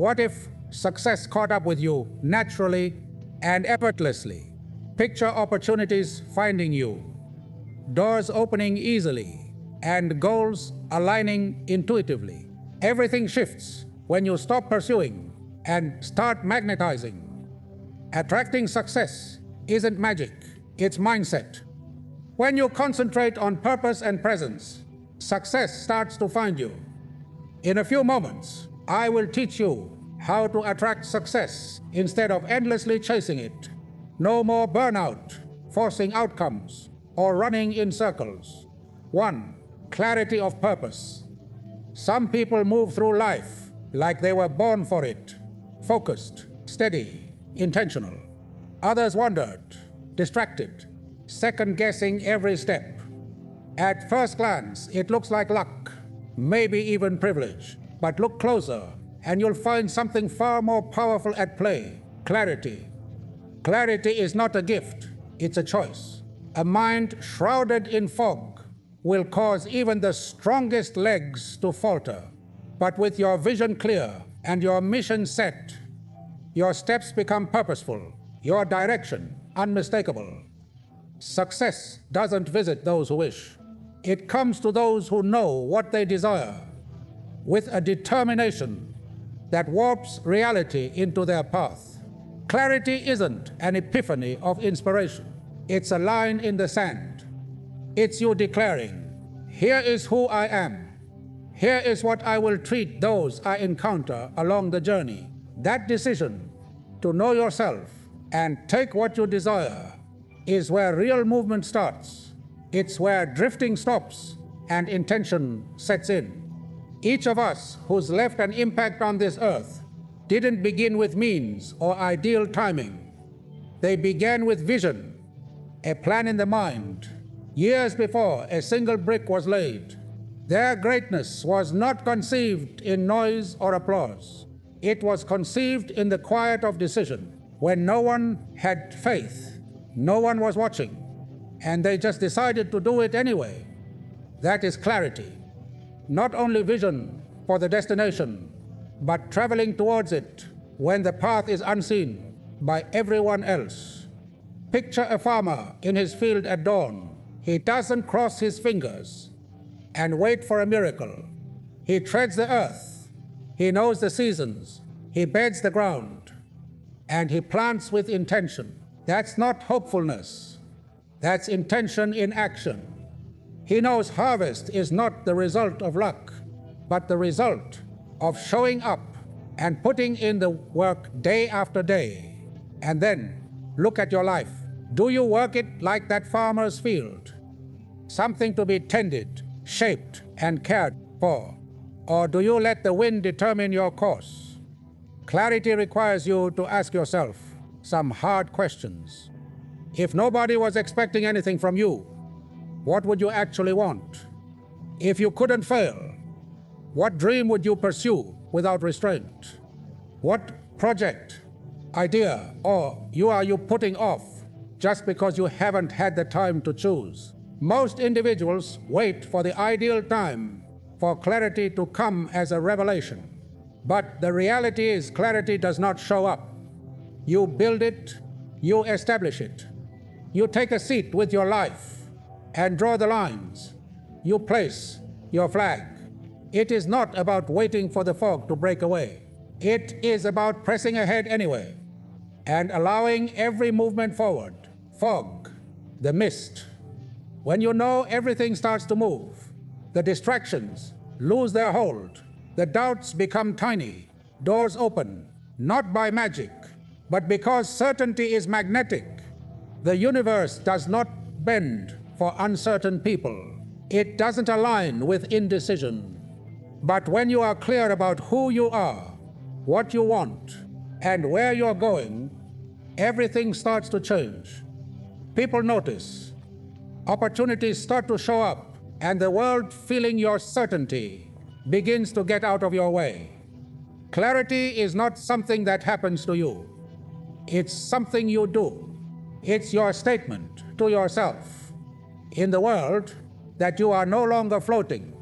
What if success caught up with you naturally and effortlessly? Picture opportunities finding you, doors opening easily, and goals aligning intuitively. Everything shifts when you stop pursuing and start magnetizing. Attracting success isn't magic, it's mindset. When you concentrate on purpose and presence, success starts to find you. In a few moments, I will teach you how to attract success instead of endlessly chasing it. No more burnout, forcing outcomes, or running in circles. 1. Clarity of purpose. Some people move through life like they were born for it, focused, steady, intentional. Others wandered, distracted, second-guessing every step. At first glance, it looks like luck, maybe even privilege. But look closer, and you'll find something far more powerful at play: clarity. Clarity is not a gift, it's a choice. A mind shrouded in fog will cause even the strongest legs to falter. But with your vision clear and your mission set, your steps become purposeful, your direction unmistakable. Success doesn't visit those who wish. It comes to those who know what they desire, with a determination that warps reality into their path. Clarity isn't an epiphany of inspiration. It's a line in the sand. It's you declaring, here is who I am. Here is what I will treat those I encounter along the journey. That decision to know yourself and take what you desire is where real movement starts. It's where drifting stops and intention sets in. Each of us who's left an impact on this earth didn't begin with means or ideal timing. They began with vision, a plan in the mind, years before a single brick was laid. Their greatness was not conceived in noise or applause. It was conceived in the quiet of decision, when no one had faith, no one was watching, and they just decided to do it anyway. That is clarity. Not only vision for the destination, but traveling towards it when the path is unseen by everyone else. Picture a farmer in his field at dawn. He doesn't cross his fingers and wait for a miracle. He treads the earth. He knows the seasons. He beds the ground. And he plants with intention. That's not hopefulness. That's intention in action. He knows harvest is not the result of luck, but the result of showing up and putting in the work day after day. And then look at your life. Do you work it like that farmer's field? Something to be tended, shaped, and cared for? Or do you let the wind determine your course? Clarity requires you to ask yourself some hard questions. If nobody was expecting anything from you, what would you actually want? If you couldn't fail, what dream would you pursue without restraint? What project, idea, or are you putting off just because you haven't had the time to choose? Most individuals wait for the ideal time for clarity to come as a revelation. But the reality is, clarity does not show up. You build it, you establish it. You take a seat with your life and draw the lines. You place your flag. It is not about waiting for the fog to break away. It is about pressing ahead anyway and allowing every movement forward. Fog, the mist. When you know everything starts to move, the distractions lose their hold, the doubts become tiny, doors open, not by magic, but because certainty is magnetic. The universe does not bend for uncertain people. It doesn't align with indecision. But when you are clear about who you are, what you want, and where you're going, everything starts to change. People notice. Opportunities start to show up, and the world, feeling your certainty, begins to get out of your way. Clarity is not something that happens to you. It's something you do. It's your statement to yourself in the world that you are no longer floating.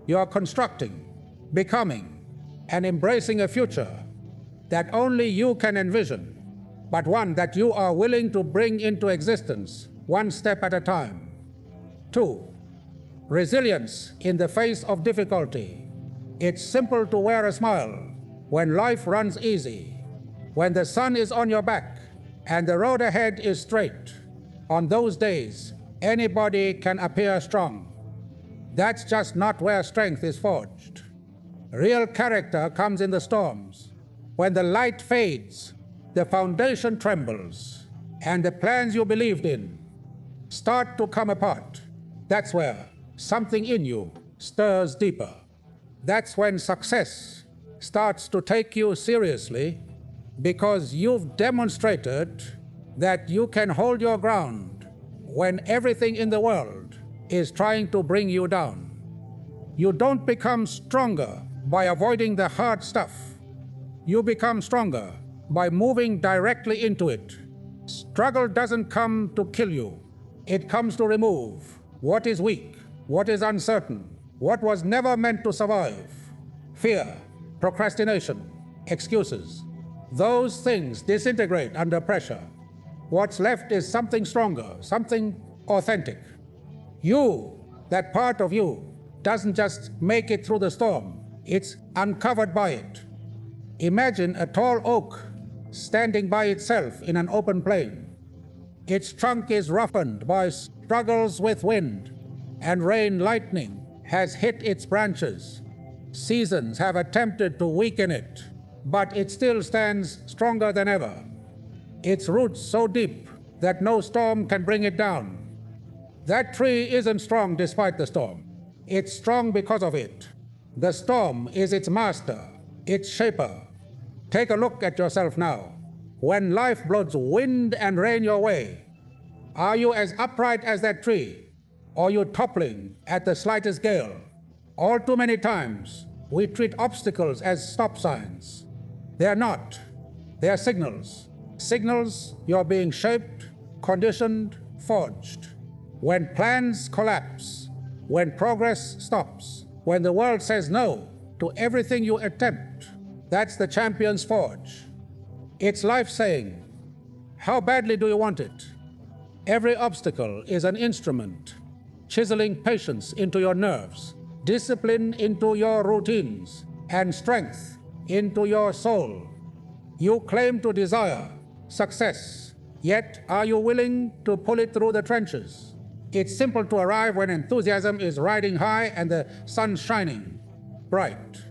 You are constructing, becoming, and embracing a future that only you can envision, but one that you are willing to bring into existence one step at a time. 2. Resilience in the face of difficulty. It's simple to wear a smile when life runs easy, when the sun is on your back and the road ahead is straight. On those days, anybody can appear strong. That's just not where strength is forged. Real character comes in the storms. When the light fades, the foundation trembles, and the plans you believed in start to come apart. That's where something in you stirs deeper. That's when success starts to take you seriously, because you've demonstrated that you can hold your ground when everything in the world is trying to bring you down. You don't become stronger by avoiding the hard stuff. You become stronger by moving directly into it. Struggle doesn't come to kill you. It comes to remove what is weak, what is uncertain, what was never meant to survive. Fear, procrastination, excuses. Those things disintegrate under pressure. What's left is something stronger, something authentic. You, that part of you, doesn't just make it through the storm. It's uncovered by it. Imagine a tall oak standing by itself in an open plain. Its trunk is roughened by struggles with wind, and rain lightning has hit its branches. Seasons have attempted to weaken it, but it still stands stronger than ever. Its roots so deep that no storm can bring it down. That tree isn't strong despite the storm. It's strong because of it. The storm is its master, its shaper. Take a look at yourself now. When life blows wind and rain your way, are you as upright as that tree, or are you toppling at the slightest gale? All too many times, we treat obstacles as stop signs. They're not. They're signals. Signals you're being shaped, conditioned, forged. When plans collapse, when progress stops, when the world says no to everything you attempt, that's the champion's forge. It's life saying, how badly do you want it? Every obstacle is an instrument, chiseling patience into your nerves, discipline into your routines, and strength into your soul. You claim to desire success, yet are you willing to pull it through the trenches? It's simple to arrive when enthusiasm is riding high and the sun's shining bright.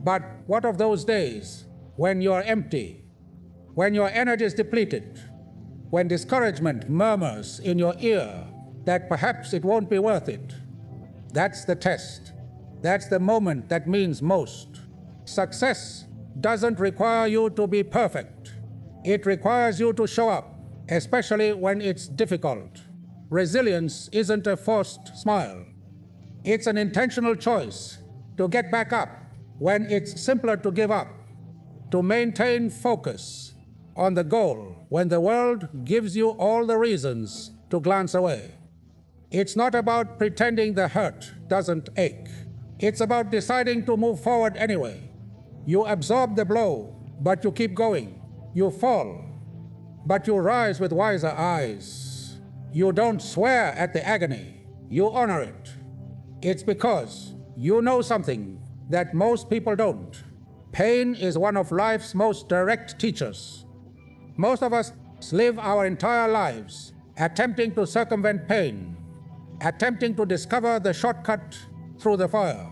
But what of those days when you're empty, when your energy is depleted, when discouragement murmurs in your ear that perhaps it won't be worth it? That's the test. That's the moment that means most. Success doesn't require you to be perfect. It requires you to show up, especially when it's difficult. Resilience isn't a forced smile. It's an intentional choice to get back up when it's simpler to give up, to maintain focus on the goal when the world gives you all the reasons to glance away. It's not about pretending the hurt doesn't ache. It's about deciding to move forward anyway. You absorb the blow, but you keep going. You fall, but you rise with wiser eyes. You don't swear at the agony. You honor it. It's because you know something that most people don't. Pain is one of life's most direct teachers. Most of us live our entire lives attempting to circumvent pain, attempting to discover the shortcut through the fire.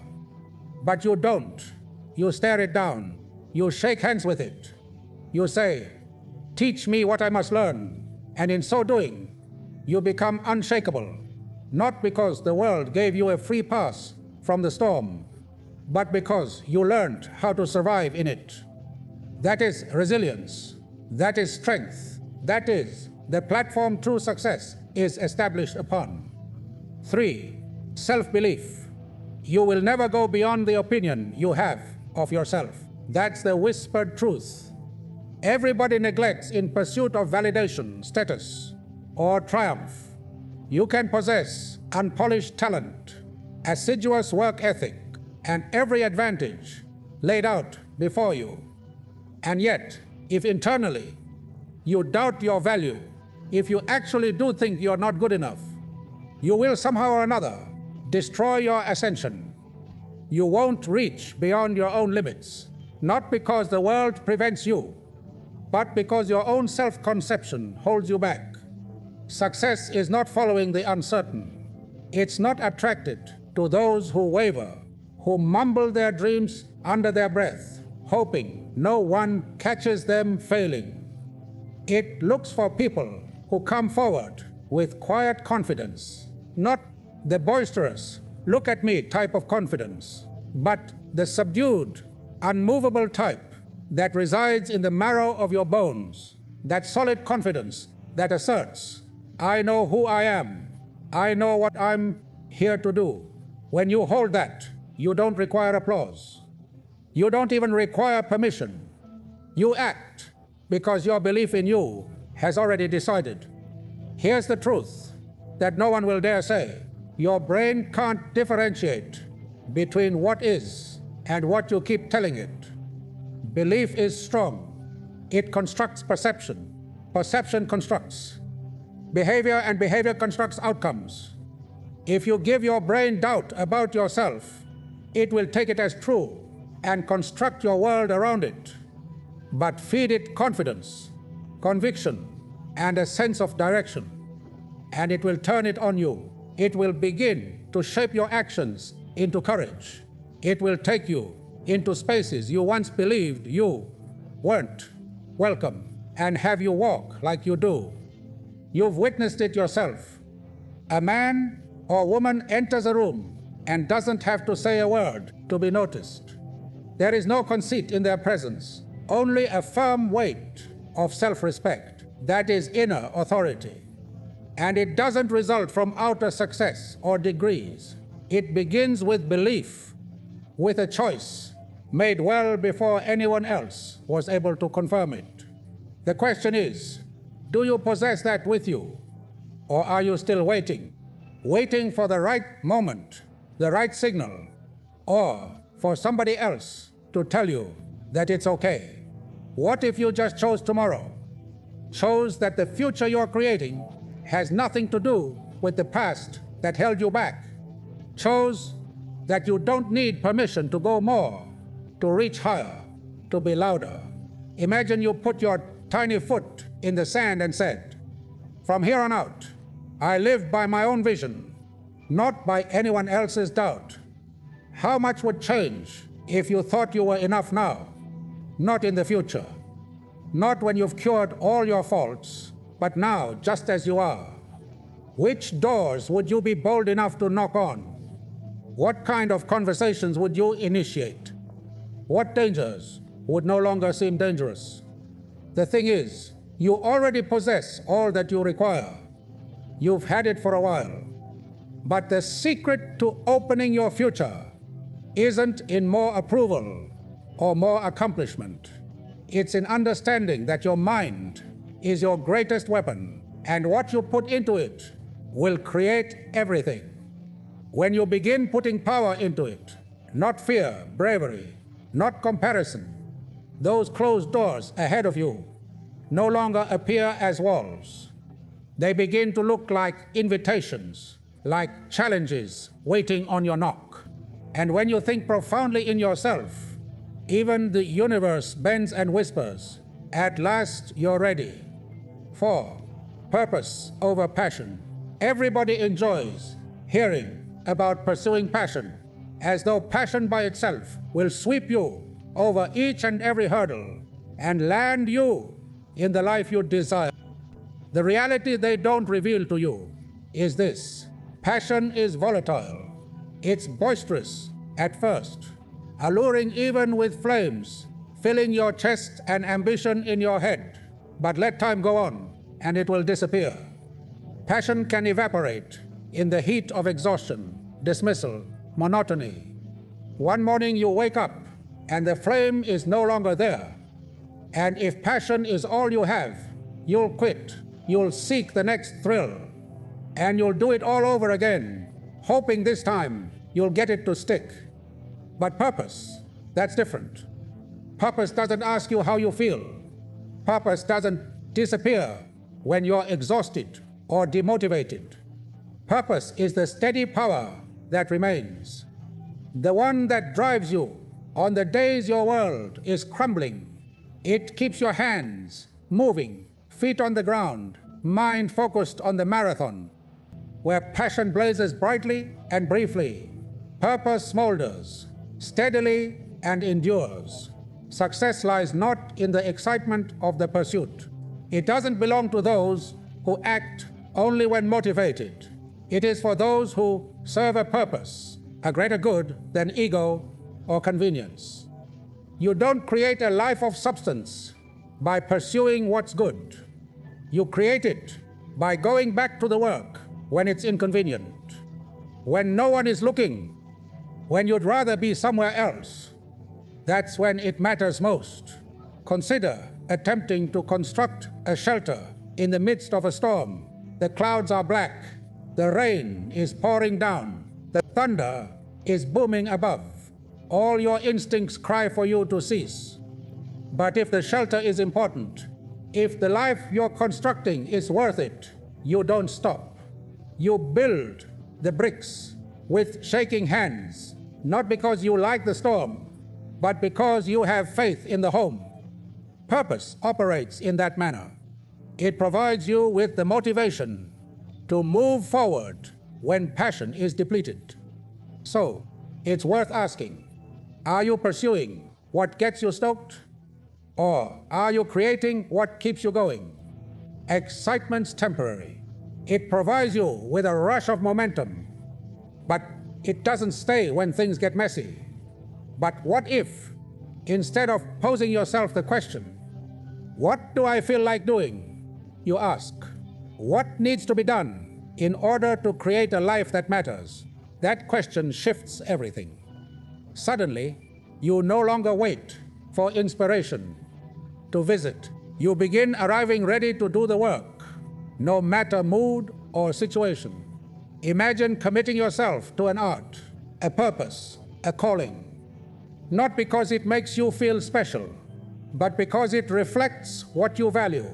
But you don't. You stare it down. You shake hands with it. You say, teach me what I must learn. And in so doing, you become unshakable, not because the world gave you a free pass from the storm, but because you learned how to survive in it. That is resilience. That is strength. That is the platform true success is established upon. 3. Self-belief. You will never go beyond the opinion you have of yourself. That's the whispered truth. Everybody neglects in pursuit of validation, status, or triumph. You can possess unpolished talent, assiduous work ethic, and every advantage laid out before you. And yet, if internally you doubt your value, if you actually do think you're not good enough, you will somehow or another destroy your ascension. You won't reach beyond your own limits, not because the world prevents you, but because your own self-conception holds you back. Success is not following the uncertain. It's not attracted to those who waver, who mumble their dreams under their breath, hoping no one catches them failing. It looks for people who come forward with quiet confidence, not the boisterous, look at me type of confidence, but the subdued, unmovable type that resides in the marrow of your bones, that solid confidence that asserts, I know who I am, I know what I'm here to do. When you hold that, you don't require applause. You don't even require permission. You act because your belief in you has already decided. Here's the truth that no one will dare say. Your brain can't differentiate between what is and what you keep telling it. Belief is strong. It constructs perception. Perception constructs behavior, and behavior constructs outcomes. If you give your brain doubt about yourself, it will take it as true and construct your world around it. But feed it confidence, conviction, and a sense of direction, and it will turn it on you. It will begin to shape your actions into courage. It will take you into spaces you once believed you weren't welcome, and have you walk like you do. You've witnessed it yourself. A man or woman enters a room and doesn't have to say a word to be noticed. There is no conceit in their presence, only a firm weight of self-respect that is inner authority. And it doesn't result from outer success or degrees. It begins with belief, with a choice made well before anyone else was able to confirm it. The question is, do you possess that with you? Or are you still waiting? Waiting for the right moment, the right signal, or for somebody else to tell you that it's okay? What if you just chose tomorrow? Chose that the future you're creating has nothing to do with the past that held you back. Chose that you don't need permission to go more, to reach higher, to be louder. Imagine you put your tiny foot in the sand and said, from here on out, I live by my own vision, not by anyone else's doubt. How much would change if you thought you were enough now, not in the future, not when you've cured all your faults, but now just as you are? Which doors would you be bold enough to knock on? What kind of conversations would you initiate? What dangers would no longer seem dangerous? The thing is, you already possess all that you require. You've had it for a while. But the secret to opening your future isn't in more approval or more accomplishment. It's in understanding that your mind is your greatest weapon, and what you put into it will create everything. When you begin putting power into it, not fear, bravery, not comparison, those closed doors ahead of you no longer appear as walls. They begin to look like invitations, like challenges waiting on your knock. And when you think profoundly in yourself, even the universe bends and whispers, at last you're ready. 4. Purpose over passion. Everybody enjoys hearing about pursuing passion, as though passion by itself will sweep you over each and every hurdle and land you in the life you desire. The reality they don't reveal to you is this: passion is volatile. It's boisterous at first, alluring even with flames, filling your chest and ambition in your head. But let time go on, and it will disappear. Passion can evaporate in the heat of exhaustion, dismissal, monotony. One morning you wake up, and the flame is no longer there. And if passion is all you have, you'll quit. You'll seek the next thrill, and you'll do it all over again, hoping this time you'll get it to stick. But purpose, that's different. Purpose doesn't ask you how you feel. Purpose doesn't disappear when you're exhausted or demotivated. Purpose is the steady power that remains, the one that drives you on the days your world is crumbling. It keeps your hands moving, feet on the ground, mind focused on the marathon, where passion blazes brightly and briefly. Purpose smolders steadily and endures. Success lies not in the excitement of the pursuit. It doesn't belong to those who act only when motivated. It is for those who serve a purpose, a greater good than ego or convenience. You don't create a life of substance by pursuing what's good. You create it by going back to the work when it's inconvenient, when no one is looking, when you'd rather be somewhere else. That's when it matters most. Consider attempting to construct a shelter in the midst of a storm. The clouds are black, the rain is pouring down, the thunder is booming above. All your instincts cry for you to cease. But if the shelter is important, if the life you're constructing is worth it, you don't stop. You build the bricks with shaking hands, not because you like the storm, but because you have faith in the home. Purpose operates in that manner. It provides you with the motivation to move forward when passion is depleted. So, it's worth asking, are you pursuing what gets you stoked? Or are you creating what keeps you going? Excitement's temporary. It provides you with a rush of momentum, but it doesn't stay when things get messy. But what if, instead of posing yourself the question, what do I feel like doing? You ask, what needs to be done in order to create a life that matters? That question shifts everything. Suddenly, you no longer wait for inspiration to visit. You begin arriving ready to do the work, no matter mood or situation. Imagine committing yourself to an art, a purpose, a calling, not because it makes you feel special, but because it reflects what you value,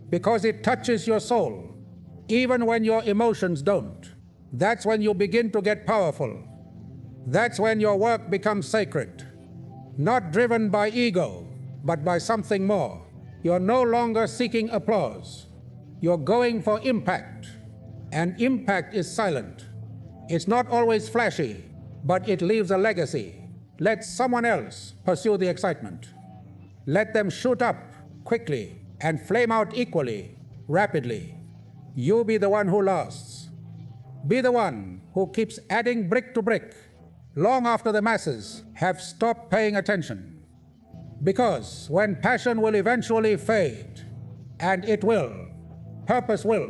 because it touches your soul, even when your emotions don't. That's when you begin to get powerful. That's when your work becomes sacred, not driven by ego, but by something more. You're no longer seeking applause. You're going for impact, and impact is silent. It's not always flashy, but it leaves a legacy. Let someone else pursue the excitement. Let them shoot up quickly and flame out equally, rapidly. You be the one who lasts. Be the one who keeps adding brick to brick, long after the masses have stopped paying attention. Because when passion will eventually fade, and it will, purpose will,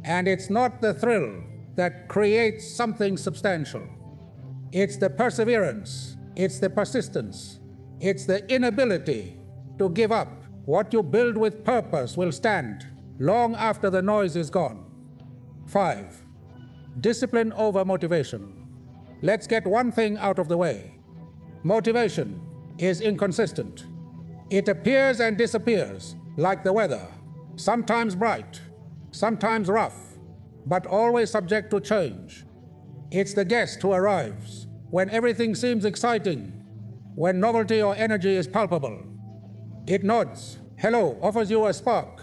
and it's not the thrill that creates something substantial. It's the perseverance, it's the persistence, it's the inability to give up. What you build with purpose will stand long after the noise is gone. 5. Discipline over motivation. Let's get one thing out of the way. Motivation is inconsistent. It appears and disappears like the weather, sometimes bright, sometimes rough, but always subject to change. It's the guest who arrives when everything seems exciting, when novelty or energy is palpable. It nods, hello, offers you a spark,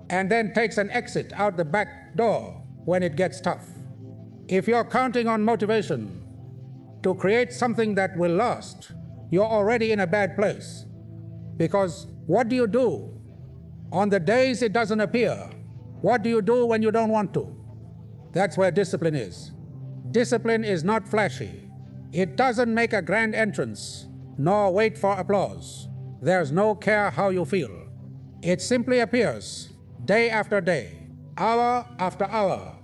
and then takes an exit out the back door when it gets tough. If you're counting on motivation to create something that will last, you're already in a bad place. Because what do you do on the days it doesn't appear? What do you do when you don't want to? That's where discipline is. Discipline is not flashy. It doesn't make a grand entrance, nor wait for applause. There's no care how you feel. It simply appears day after day, hour after hour,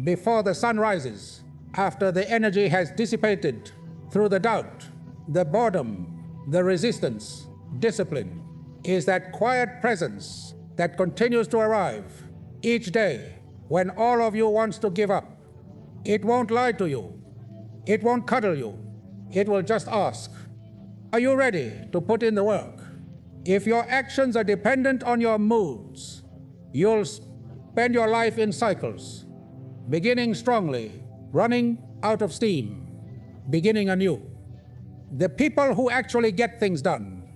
before the sun rises, after the energy has dissipated through the doubt, the boredom, the resistance. Discipline is that quiet presence that continues to arrive each day when all of you wants to give up. It won't lie to you. It won't cuddle you. It will just ask, Are you ready to put in the work? If your actions are dependent on your moods, you'll spend your life in cycles, beginning strongly, running out of steam, beginning anew. The people who actually get things done,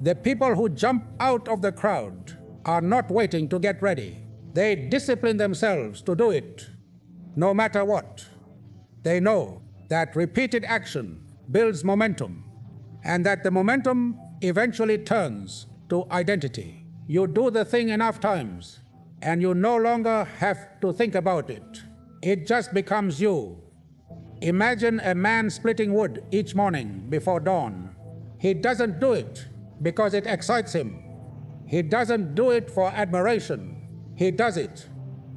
the people who jump out of the crowd, are not waiting to get ready. They discipline themselves to do it, no matter what. They know that repeated action builds momentum, and that the momentum eventually turns to identity. You do the thing enough times, and you no longer have to think about it. It just becomes you. Imagine a man splitting wood each morning before dawn. He doesn't do it because it excites him. He doesn't do it for admiration. He does it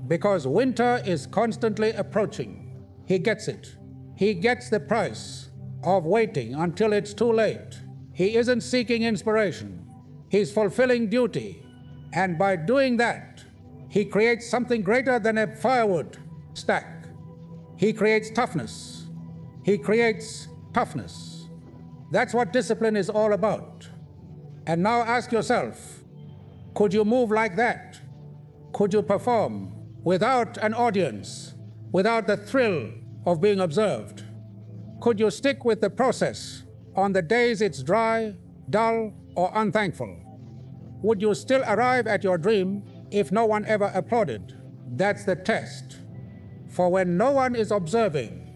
because winter is constantly approaching. He gets it. He gets the price of waiting until it's too late. He isn't seeking inspiration. He's fulfilling duty. And by doing that, he creates something greater than a firewood stack. He creates toughness. He creates toughness. That's what discipline is all about. And now ask yourself, could you move like that? Could you perform without an audience, without the thrill of being observed? Could you stick with the process on the days it's dry, dull, or unthankful? Would you still arrive at your dream if no one ever applauded? That's the test. For when no one is observing,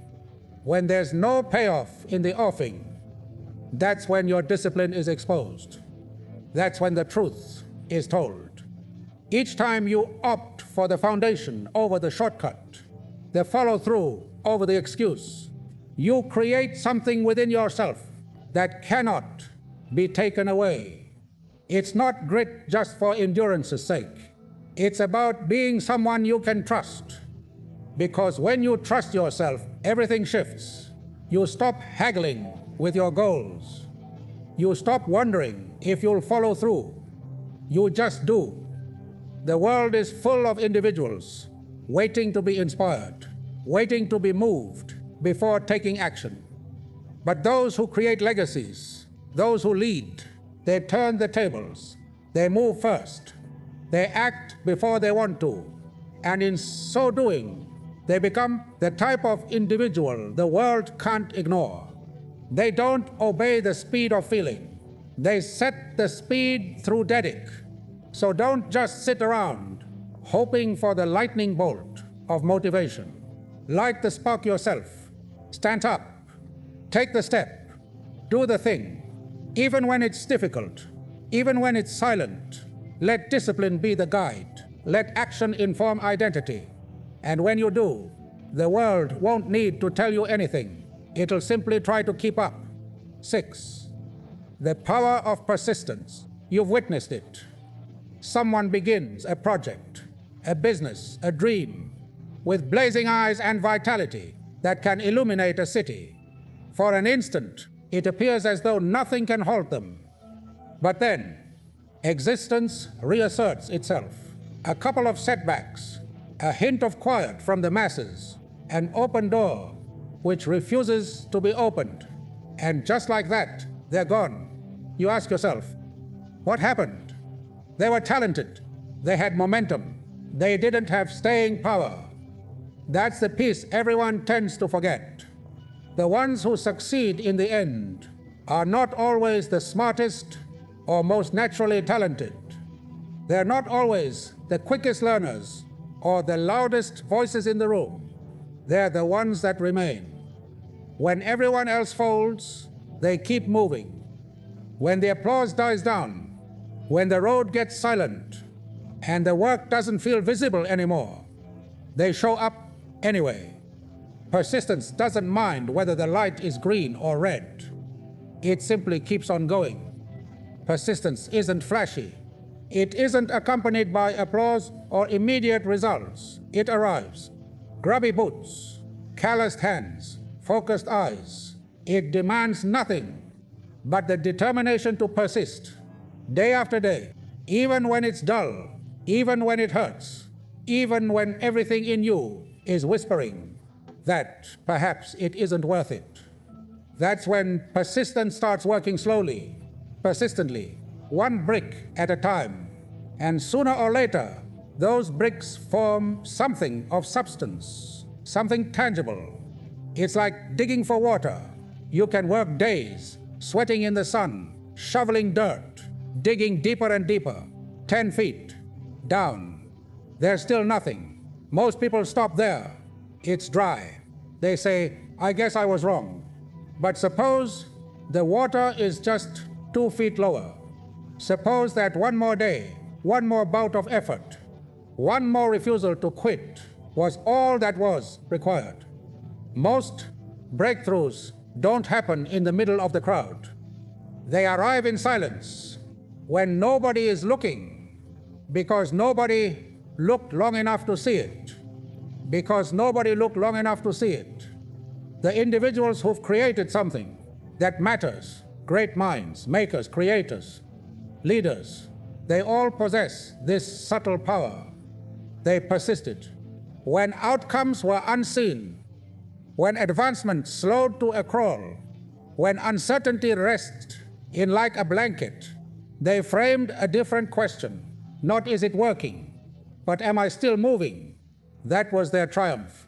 when there's no payoff in the offing, that's when your discipline is exposed. That's when the truth is told. Each time you opt for the foundation over the shortcut, the follow-through over the excuse, you create something within yourself that cannot be taken away. It's not grit just for endurance's sake. It's about being someone you can trust. Because when you trust yourself, everything shifts. You stop haggling with your goals. You stop wondering if you'll follow through. You just do. The world is full of individuals waiting to be inspired, waiting to be moved before taking action. But those who create legacies, those who lead, they turn the tables. They move first. They act before they want to. And in so doing, they become the type of individual the world can't ignore. They don't obey the speed of feeling. They set the speed through dedic. So don't just sit around hoping for the lightning bolt of motivation. Light the spark yourself. Stand up. Take the step. Do the thing. Even when it's difficult, even when it's silent, let discipline be the guide. Let action inform identity. And when you do, the world won't need to tell you anything. It'll simply try to keep up. 6. The power of persistence. You've witnessed it. Someone begins a project, a business, a dream, with blazing eyes and vitality that can illuminate a city. For an instant, it appears as though nothing can halt them. But then, existence reasserts itself. A couple of setbacks, a hint of quiet from the masses, an open door which refuses to be opened. And just like that, they're gone. You ask yourself, what happened? They were talented. They had momentum. They didn't have staying power. That's the piece everyone tends to forget. The ones who succeed in the end are not always the smartest or most naturally talented. They're not always the quickest learners or the loudest voices in the room. They're the ones that remain. When everyone else folds, they keep moving. When the applause dies down, when the road gets silent, and the work doesn't feel visible anymore, they show up anyway. Persistence doesn't mind whether the light is green or red. It simply keeps on going. Persistence isn't flashy. It isn't accompanied by applause or immediate results. It arrives. Grubby boots, calloused hands, focused eyes. It demands nothing but the determination to persist, day after day, even when it's dull, even when it hurts, even when everything in you is whispering that perhaps it isn't worth it. That's when persistence starts working slowly, persistently, one brick at a time. And sooner or later, those bricks form something of substance, something tangible. It's like digging for water. You can work days, sweating in the sun, shoveling dirt, digging deeper and deeper, 10 feet down. There's still nothing. Most people stop there. It's dry. They say, I guess I was wrong. But suppose the water is just 2 feet lower. Suppose that one more day, one more bout of effort, one more refusal to quit was all that was required. Most breakthroughs don't happen in the middle of the crowd. They arrive in silence when nobody is looking, because nobody looked long enough to see it. Because nobody looked long enough to see it. The individuals who've created something that matters, great minds, makers, creators, leaders, they all possess this subtle power. They persisted. When outcomes were unseen, when advancement slowed to a crawl, when uncertainty rests in like a blanket, they framed a different question. Not is it working, but am I still moving? That was their triumph.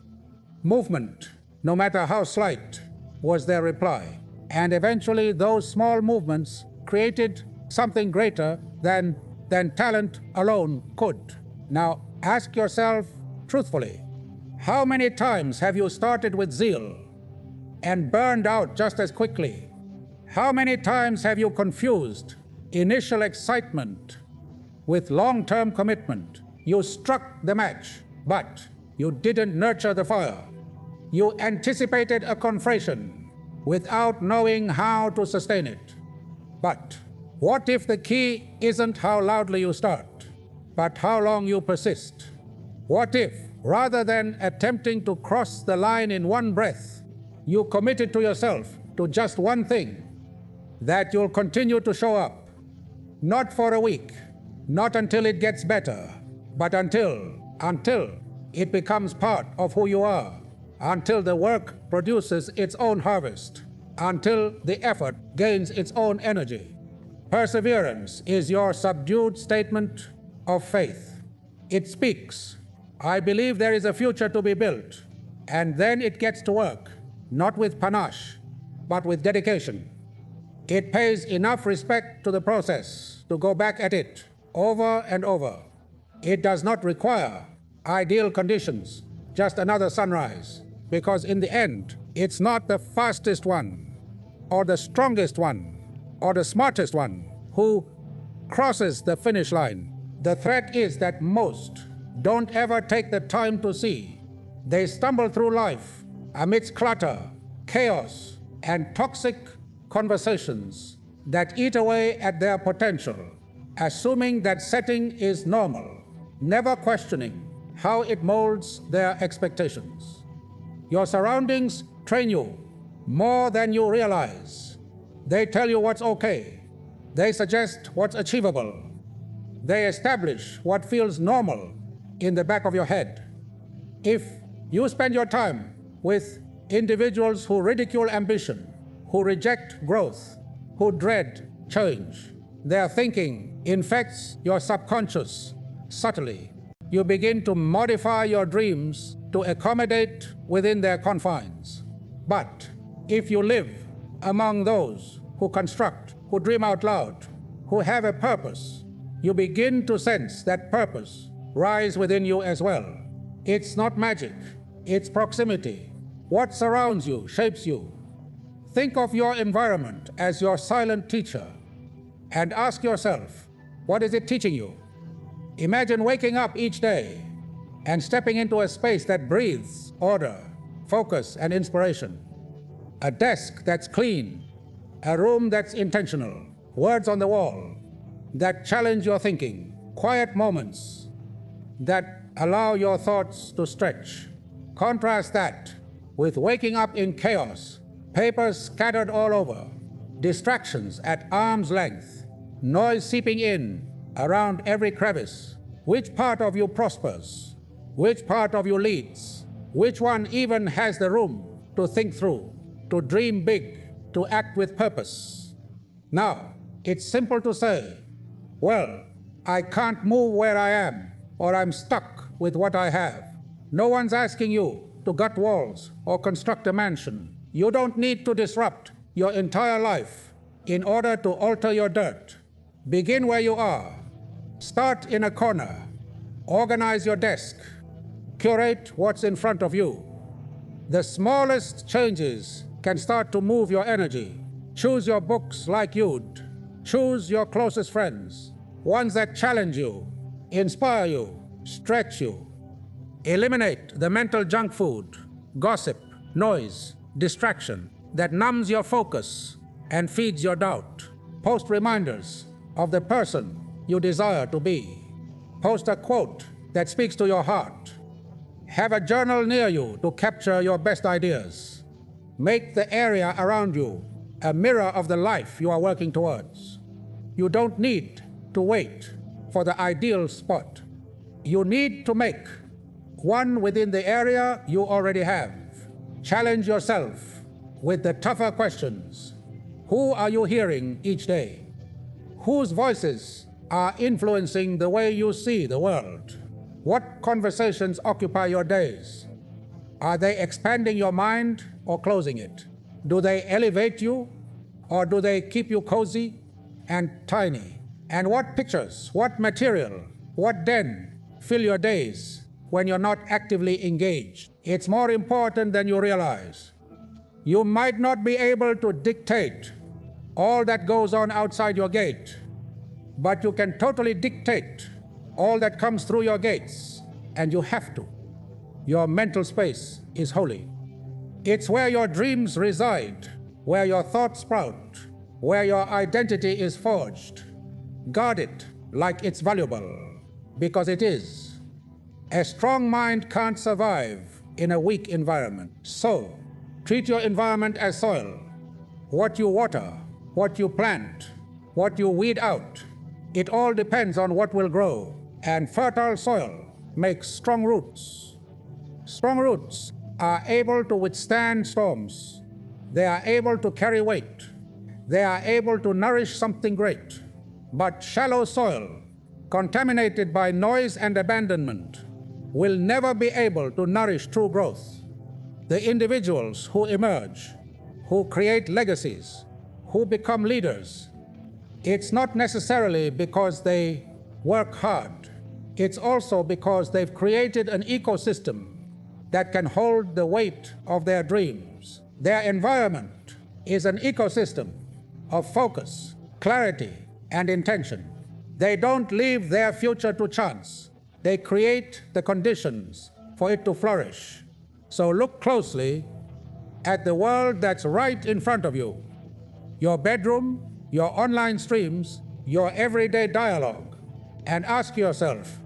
Movement, no matter how slight, was their reply. And eventually those small movements created something greater than talent alone could. Now ask yourself truthfully, how many times have you started with zeal and burned out just as quickly? How many times have you confused initial excitement with long-term commitment? You struck the match, but you didn't nurture the fire. You anticipated a conflagration without knowing how to sustain it. But what if the key isn't how loudly you start, but how long you persist? What if, rather than attempting to cross the line in one breath, you committed to yourself to just one thing, that you'll continue to show up, not for a week, not until it gets better, but until it becomes part of who you are, until the work produces its own harvest, until the effort gains its own energy. Perseverance is your subdued statement of faith. It speaks, I believe there is a future to be built, and then it gets to work, not with panache, but with dedication. It pays enough respect to the process to go back at it over and over. It does not require ideal conditions, just another sunrise, because in the end, it's not the fastest one, or the strongest one, or the smartest one who crosses the finish line. The threat is that most don't ever take the time to see. They stumble through life amidst clutter, chaos, and toxic conversations that eat away at their potential, assuming that setting is normal, never questioning how it molds their expectations. Your surroundings train you more than you realize. They tell you what's okay. They suggest what's achievable. They establish what feels normal in the back of your head. If you spend your time with individuals who ridicule ambition, who reject growth, who dread change, their thinking infects your subconscious subtly. You begin to modify your dreams to accommodate within their confines. But if you live among those who construct, who dream out loud, who have a purpose, you begin to sense that purpose rise within you as well. It's not magic, it's proximity. What surrounds you shapes you. Think of your environment as your silent teacher and ask yourself, what is it teaching you? Imagine waking up each day and stepping into a space that breathes order, focus, and inspiration. A desk that's clean, a room that's intentional, words on the wall that challenge your thinking, quiet moments that allow your thoughts to stretch. Contrast that with waking up in chaos, papers scattered all over, distractions at arm's length, noise seeping in around every crevice. Which part of you prospers? Which part of you leads? Which one even has the room to think through, to dream big, to act with purpose. Now, it's simple to say, well, I can't move where I am, or I'm stuck with what I have. No one's asking you to gut walls or construct a mansion. You don't need to disrupt your entire life in order to alter your dirt. Begin where you are. Start in a corner. Organize your desk. Curate what's in front of you. The smallest changes can start to move your energy. Choose your books like you'd. Choose your closest friends, ones that challenge you, inspire you, stretch you. Eliminate the mental junk food, gossip, noise, distraction that numbs your focus and feeds your doubt. Post reminders of the person you desire to be. Post a quote that speaks to your heart. Have a journal near you to capture your best ideas. Make the area around you a mirror of the life you are working towards. You don't need to wait for the ideal spot. You need to make one within the area you already have. Challenge yourself with the tougher questions. Who are you hearing each day? Whose voices are influencing the way you see the world? What conversations occupy your days? Are they expanding your mind or closing it? Do they elevate you or do they keep you cozy and tiny? And what pictures, what material, what den fill your days when you're not actively engaged? It's more important than you realize. You might not be able to dictate all that goes on outside your gate, but you can totally dictate all that comes through your gates, and you have to. Your mental space is holy. It's where your dreams reside, where your thoughts sprout, where your identity is forged. Guard it like it's valuable, because it is. A strong mind can't survive in a weak environment. So, treat your environment as soil. What you water, what you plant, what you weed out, it all depends on what will grow. And fertile soil makes strong roots. Strong roots are able to withstand storms. They are able to carry weight. They are able to nourish something great. But shallow soil, contaminated by noise and abandonment, will never be able to nourish true growth. The individuals who emerge, who create legacies, who become leaders, it's not necessarily because they work hard. It's also because they've created an ecosystem that can hold the weight of their dreams. Their environment is an ecosystem of focus, clarity, and intention. They don't leave their future to chance. They create the conditions for it to flourish. So look closely at the world that's right in front of you. Your bedroom, your online streams, your everyday dialogue, and ask yourself,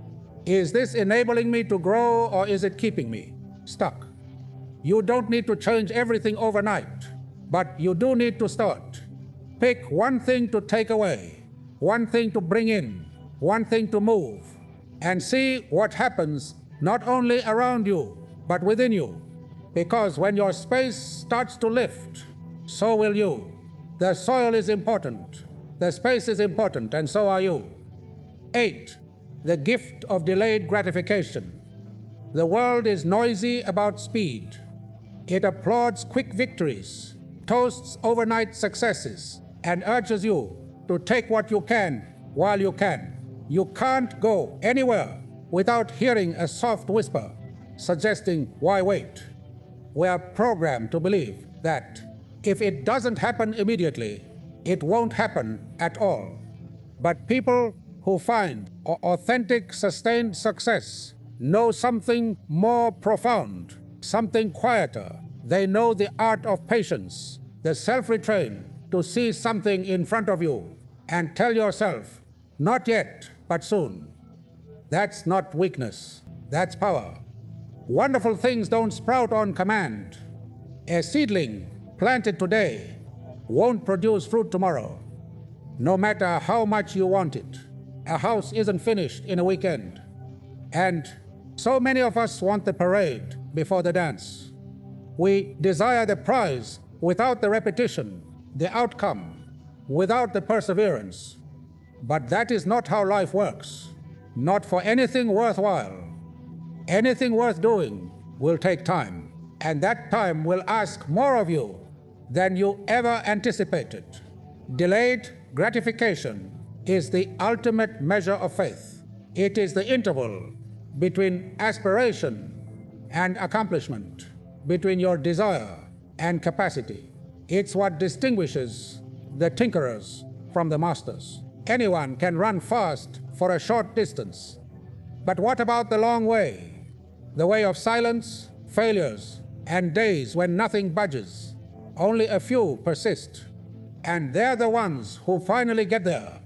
is this enabling me to grow or is it keeping me stuck? You don't need to change everything overnight, but you do need to start. Pick one thing to take away, one thing to bring in, one thing to move, and see what happens not only around you, but within you. Because when your space starts to lift, so will you. The soil is important, the space is important, and so are you. 8. The gift of delayed gratification. The world is noisy about speed. It applauds quick victories, toasts overnight successes, and urges you to take what you can while you can. You can't go anywhere without hearing a soft whisper suggesting, why wait? We are programmed to believe that if it doesn't happen immediately, it won't happen at all. But people who find authentic, sustained success know something more profound, something quieter. They know the art of patience, the self-retrain to see something in front of you and tell yourself, not yet, but soon. That's not weakness, that's power. Wonderful things don't sprout on command. A seedling planted today won't produce fruit tomorrow, no matter how much you want it. A house isn't finished in a weekend. And so many of us want the parade before the dance. We desire the prize without the repetition, the outcome without the perseverance. But that is not how life works. Not for anything worthwhile. Anything worth doing will take time, and that time will ask more of you than you ever anticipated. Delayed gratification is the ultimate measure of faith. It is the interval between aspiration and accomplishment, between your desire and capacity. It's what distinguishes the tinkerers from the masters. Anyone can run fast for a short distance. But what about the long way? The way of silence, failures, and days when nothing budges. Only a few persist. And they're the ones who finally get there.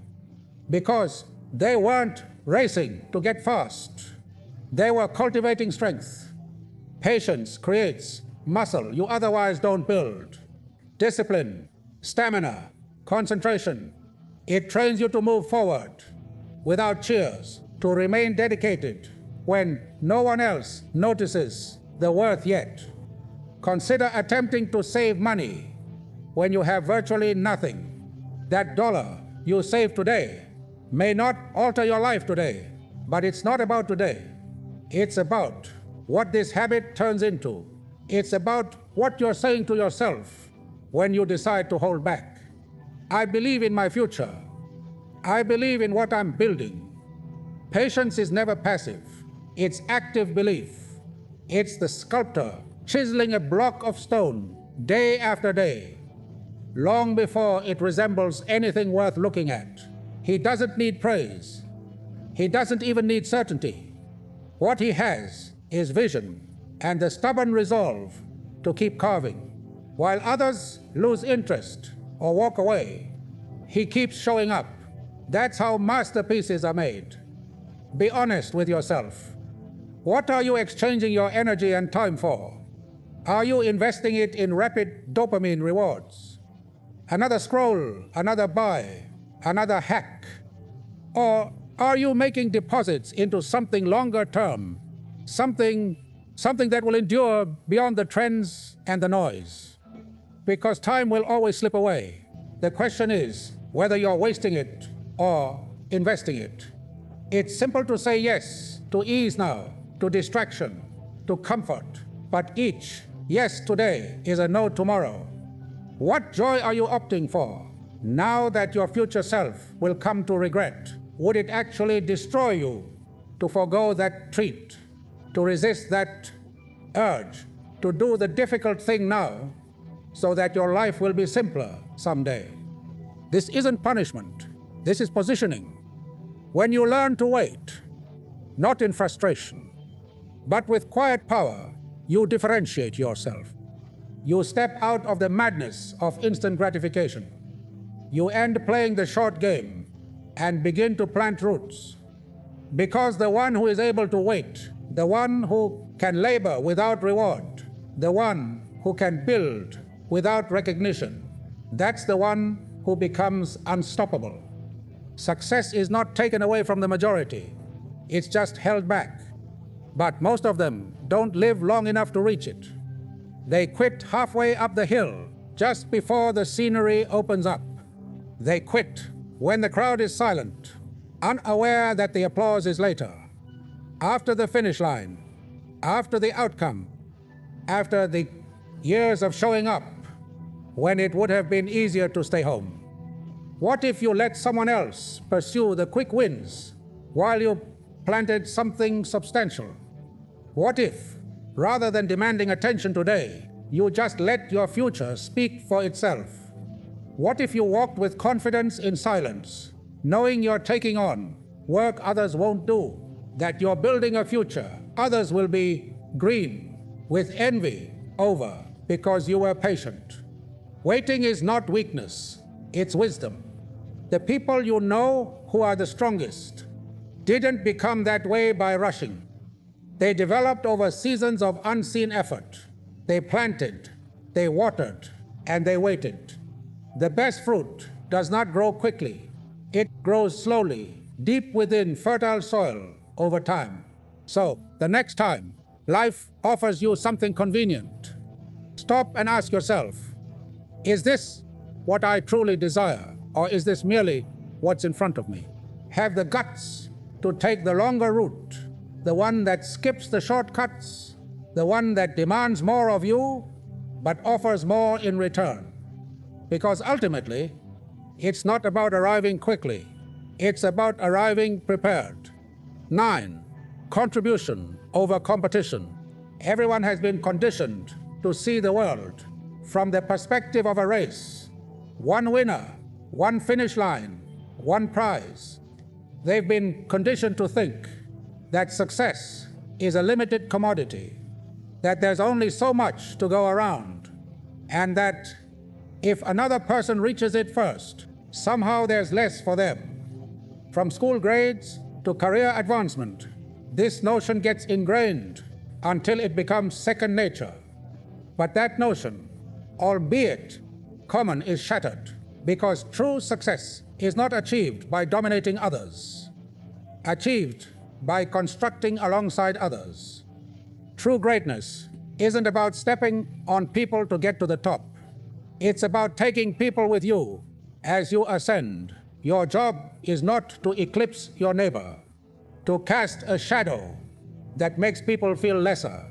Because they weren't racing to get fast. They were cultivating strength. Patience creates muscle you otherwise don't build. Discipline, stamina, concentration. It trains you to move forward without cheers, to remain dedicated when no one else notices the worth yet. Consider attempting to save money when you have virtually nothing. That dollar you save today may not alter your life today, but it's not about today. It's about what this habit turns into. It's about what you're saying to yourself when you decide to hold back. I believe in my future. I believe in what I'm building. Patience is never passive. It's active belief. It's the sculptor chiseling a block of stone day after day, long before it resembles anything worth looking at. He doesn't need praise. He doesn't even need certainty. What he has is vision and the stubborn resolve to keep carving. While others lose interest or walk away, he keeps showing up. That's how masterpieces are made. Be honest with yourself. What are you exchanging your energy and time for? Are you investing it in rapid dopamine rewards? Another scroll, another buy, another hack? Or are you making deposits into something longer term, something that will endure beyond the trends and the noise? Because time will always slip away. The question is whether you're wasting it or investing it. It's simple to say yes to ease now, to distraction, to comfort, but each yes today is a no tomorrow. What joy are you opting for now that your future self will come to regret? Would it actually destroy you to forego that treat, to resist that urge, to do the difficult thing now so that your life will be simpler someday? This isn't punishment. This is positioning. When you learn to wait, not in frustration, but with quiet power, you differentiate yourself. You step out of the madness of instant gratification. You end playing the short game and begin to plant roots. Because the one who is able to wait, the one who can labor without reward, the one who can build without recognition, that's the one who becomes unstoppable. Success is not taken away from the majority. It's just held back. But most of them don't live long enough to reach it. They quit halfway up the hill, just before the scenery opens up. They quit when the crowd is silent, unaware that the applause is later. After the finish line, after the outcome, after the years of showing up, when it would have been easier to stay home. What if you let someone else pursue the quick wins while you planted something substantial? What if, rather than demanding attention today, you just let your future speak for itself? What if you walked with confidence in silence, knowing you're taking on work others won't do, that you're building a future others will be green with envy over because you were patient? Waiting is not weakness, it's wisdom. The people you know who are the strongest didn't become that way by rushing. They developed over seasons of unseen effort. They planted, they watered, and they waited. The best fruit does not grow quickly. It grows slowly, deep within fertile soil over time. So, the next time life offers you something convenient, stop and ask yourself, is this what I truly desire, or is this merely what's in front of me? Have the guts to take the longer route, the one that skips the shortcuts, the one that demands more of you, but offers more in return. Because ultimately, it's not about arriving quickly. It's about arriving prepared. 9. Contribution over competition. Everyone has been conditioned to see the world from the perspective of a race. One winner, one finish line, one prize. They've been conditioned to think that success is a limited commodity, that there's only so much to go around, and that if another person reaches it first, somehow there's less for them. From school grades to career advancement, this notion gets ingrained until it becomes second nature. But that notion, albeit common, is shattered, because true success is not achieved by dominating others, achieved by constructing alongside others. True greatness isn't about stepping on people to get to the top. It's about taking people with you as you ascend. Your job is not to eclipse your neighbor, to cast a shadow that makes people feel lesser.